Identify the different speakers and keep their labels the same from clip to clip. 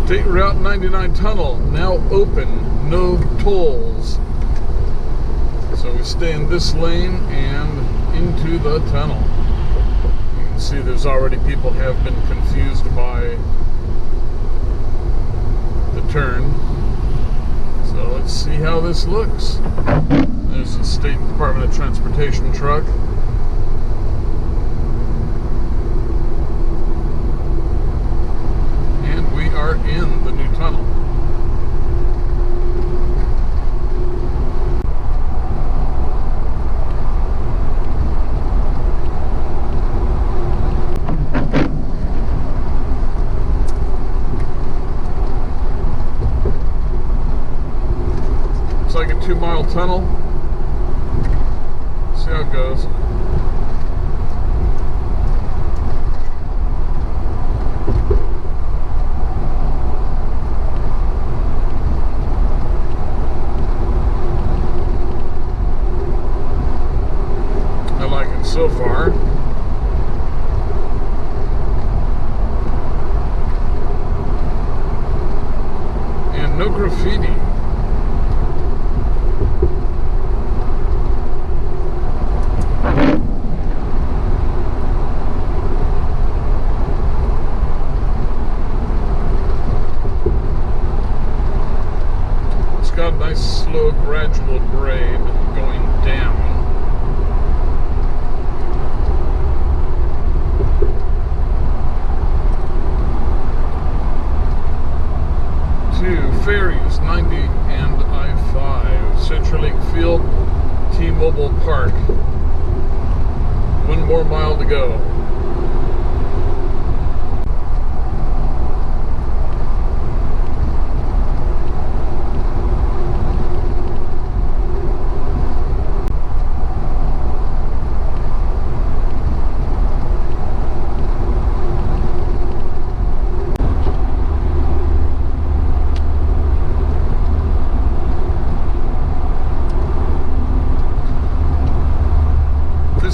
Speaker 1: State Route 99 tunnel now open, no tolls. So we stay in this lane and into the tunnel. You can see there's already people have been confused by the turn. So let's see how this looks. There's the State Department of Transportation truck. And we are in the new tunnel. It's like a 2-mile tunnel. See how it goes. I like it so far. And no graffiti. Got a nice slow gradual grade going down. To Ferries 90 and I-5, Central Lake Field, T-Mobile Park. 1 more mile to go.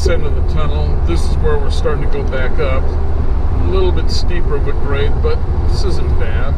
Speaker 1: End of the tunnel, this is where we're starting to go back up. A little bit steeper of a grade, but this isn't bad.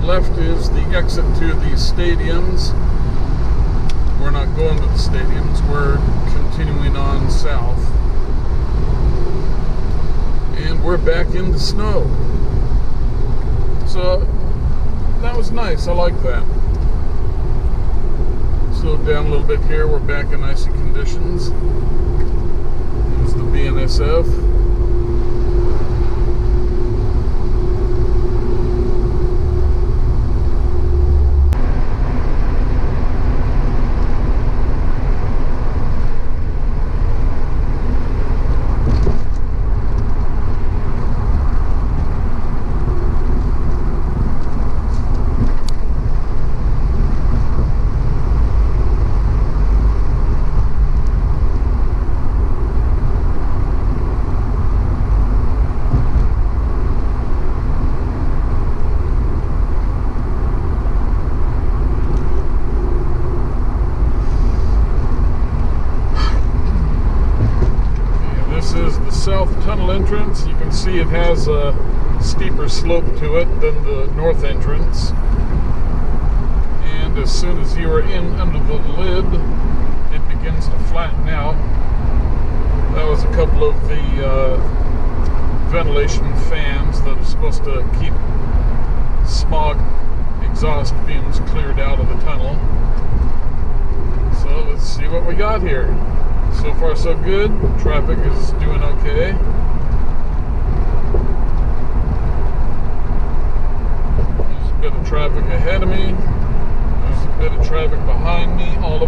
Speaker 1: Left is the exit to the stadiums. We're not going to the stadiums, we're continuing on south. And we're back in the snow. So that was nice, I like that. Slowed down a little bit here, we're back in icy conditions. There's the BNSF. South tunnel entrance. You can see it has a steeper slope to it than the north entrance. And as soon as you are in under the lid, it begins to flatten out. That was a couple of the ventilation fans that are supposed to keep smog exhaust fumes cleared out of the tunnel. So let's see what we got here. So far so good. Traffic is doing okay.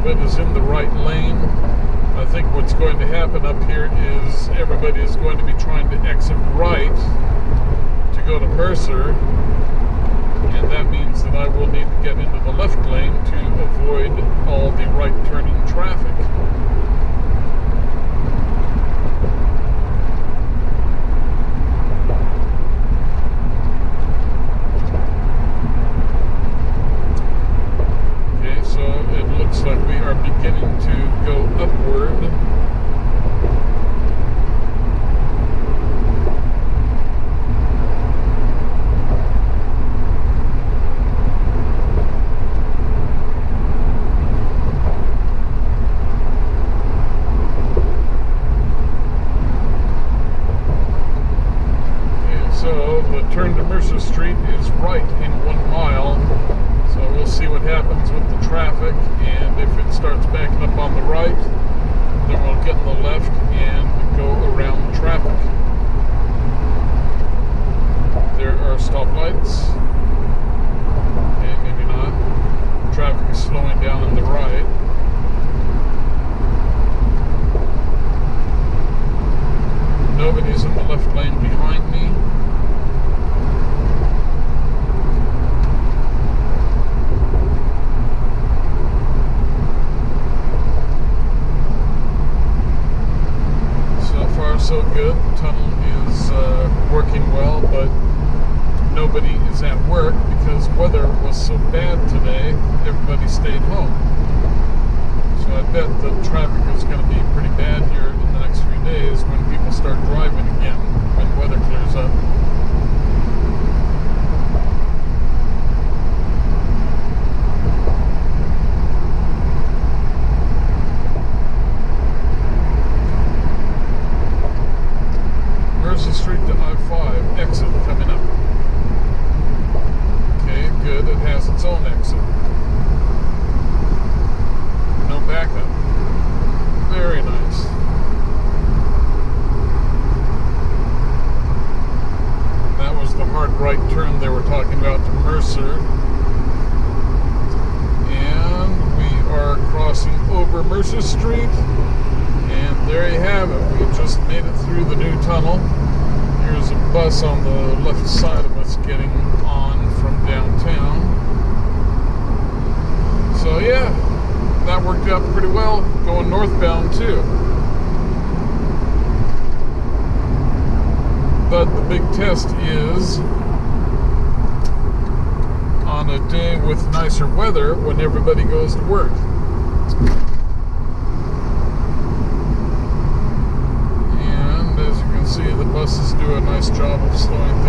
Speaker 1: of it is in the right lane. I think what's going to happen up here is everybody is going to be trying to exit right to go to Mercer, and that means that I will need to get into the left lane to avoid all the right turning traffic. Like we are beginning to go upward. Okay, so the turn to Mercer Street is right in 1 mile. So we'll see what happens with the traffic, and if it starts backing up on the right, then we'll get in the left and go around the traffic. There are stoplights. Okay, maybe not. Traffic is slowing down on the right. Nobody's in the left lane behind me. So good. The tunnel is working well, but nobody is at work because weather was so bad today. Everybody stayed home. So I bet the traffic is going to be pretty bad here in the next few days when people start driving again, when the weather clears up. Street to I-5, exit coming up. Okay, good. It has its own exit. No backup. Very nice. That was the hard right turn they were talking about to Mercer. And we are crossing over Mercer Street. And there you have it. We just made it through the new tunnel. Here's a bus on the left side of us getting on from downtown. So yeah, that worked out pretty well, going northbound too. But the big test is on a day with nicer weather when everybody goes to work. See, the buses do a nice job of slowing